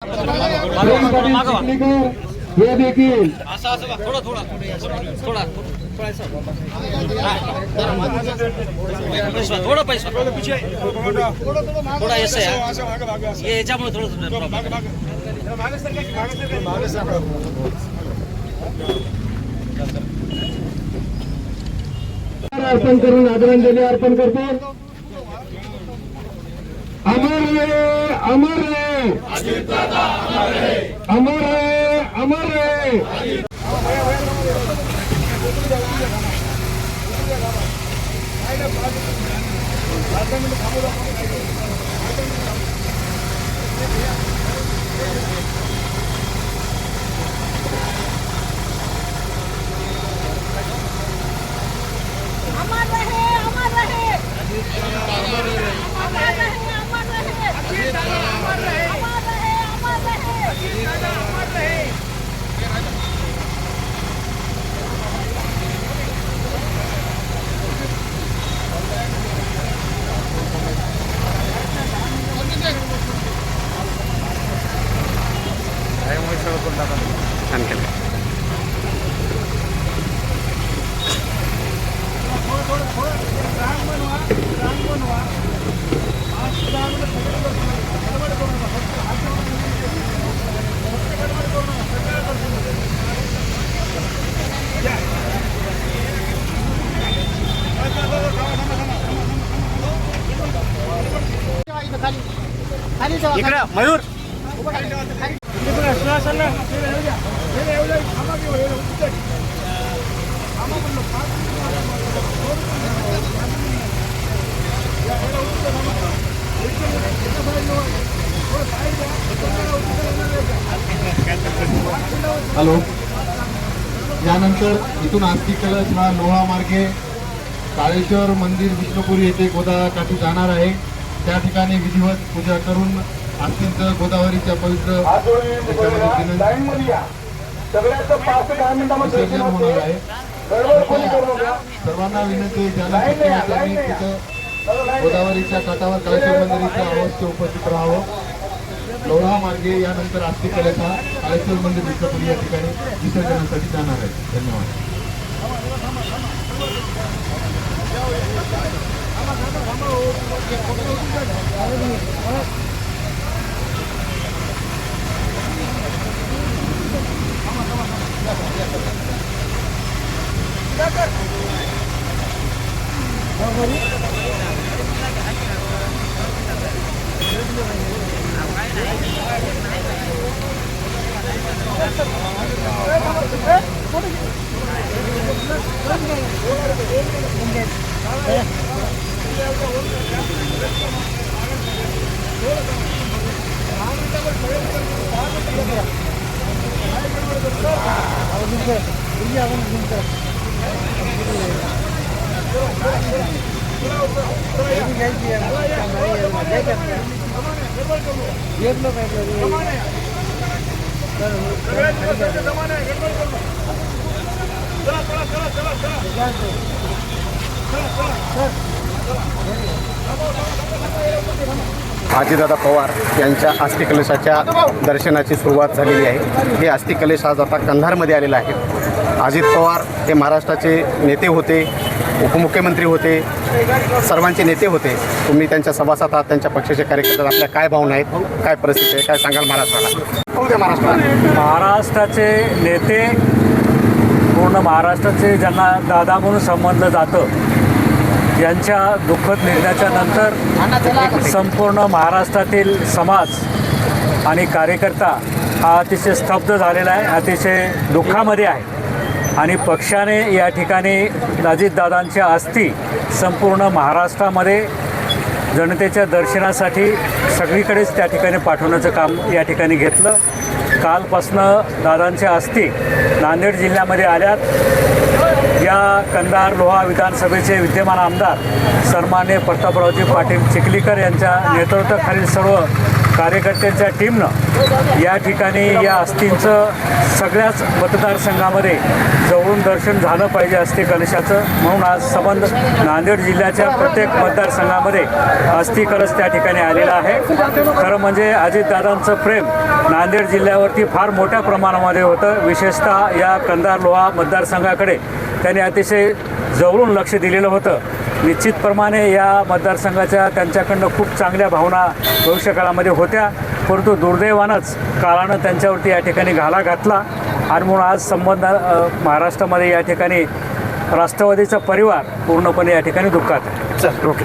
हे देखील थोड़ा पैसा थोड़ा ऐसे है ये याच्यामुळे थोडं अर्पण करून आदरांजली अर्पण करतो। अमर रहे अमर रहे अमर रहे अमर रहे। इकडे मयूर हॅलो, यानंतर इथून आस्ती कलश हा लोहा मार्गे काळेश्वर मंदिर विष्णुपुरी येथे गोदाकाठी जाणार आहे। त्या ठिकाणी विधिवत पूजा करून आस्तीचं गोदावरीच्या पवित्र विसर्जन होणार आहे। सर्वांना विनंती, ज्याला शक्य आहे त्यांनी तिथं गोदावरीच्या काठावर काळेश्वर मंदिर इथं अवश्य उपस्थित राहावं। लोहा मार्गे यानंतर आस्ती कलश हा काळेश्वर मंदिर विष्णुपुरी या ठिकाणी विसर्जनासाठी जाणार आहे। धन्यवाद। अजितदादा पवार यांच्या आस्ती कलशाच्या दर्शनाची सुरुवात झालेली आहे। हे आस्ती कलश आज आता कंधारमध्ये आलेला आहे। अजित पवार हे महाराष्ट्राचे नेते होते, उपमुख्यमंत्री होते, सर्वांचे नेते होते। तुम्ही त्यांच्या सभासद आहात, त्यांच्या पक्षाचे कार्यकर्ते, आपल्या काय भावना आहेत, काय परिस्थिती आहे, काय सांगाल महाराष्ट्राला? महाराष्ट्राचे नेते, पूर्ण महाराष्ट्राचे ज्यांना दादा म्हणून संबोधलं जातं, यांच्या दुःखद निर्णयाच्या नंतर संपूर्ण महाराष्ट्रातील समाज आणि कार्यकर्ता हा अतिशय स्तब्ध झालेला आहे, अतिशय दुःखामध्ये आहे। आणि पक्षाने या ठिकाणी अजितदादांच्या अस्थी संपूर्ण महाराष्ट्रामध्ये जनतेच्या दर्शनासाठी सगळीकडेच त्या ठिकाणी पाठवण्याचं काम या ठिकाणी घेतलं। कालपासनं दादांच्या अस्थी नांदेड जिल्ह्यामध्ये आल्यात। या कंधार लोहा विधानसभेचे विद्यमान आमदार सन्माननीय प्रतापरावजी पाटील चिखलीकर यांच्या नेतृत्वाखालील सर्व कार्यकर्त्यांच्या टीमनं या ठिकाणी या अस्थींचं सगळ्याच मतदारसंघामध्ये जवळून दर्शन झालं पाहिजे अस्थी कलशाचं, म्हणून आज संबंध नांदेड जिल्ह्याच्या प्रत्येक मतदारसंघामध्ये अस्थी कलश त्या ठिकाणी आलेला आहे. खरं म्हणजे अजितदादांचं प्रेम नांदेड जिल्ह्यावरती फार मोठ्या प्रमाणामध्ये होतं. विशेषतः या कंधार लोहा मतदारसंघाकडे त्यांनी अतिशय जवळून लक्ष दिलेलं होतं. निश्चितप्रमाणे या मतदारसंघाच्या त्यांच्याकडनं खूप चांगल्या भावना भविष्यकाळामध्ये होत्या, परंतु दुर्दैवानंच काळानं त्यांच्यावरती या ठिकाणी घाला घातला आणि म्हणून आज संबंध महाराष्ट्रामध्ये या ठिकाणी राष्ट्रवादीचा परिवार पूर्णपणे या ठिकाणी दुःखात आहे. चल ओके.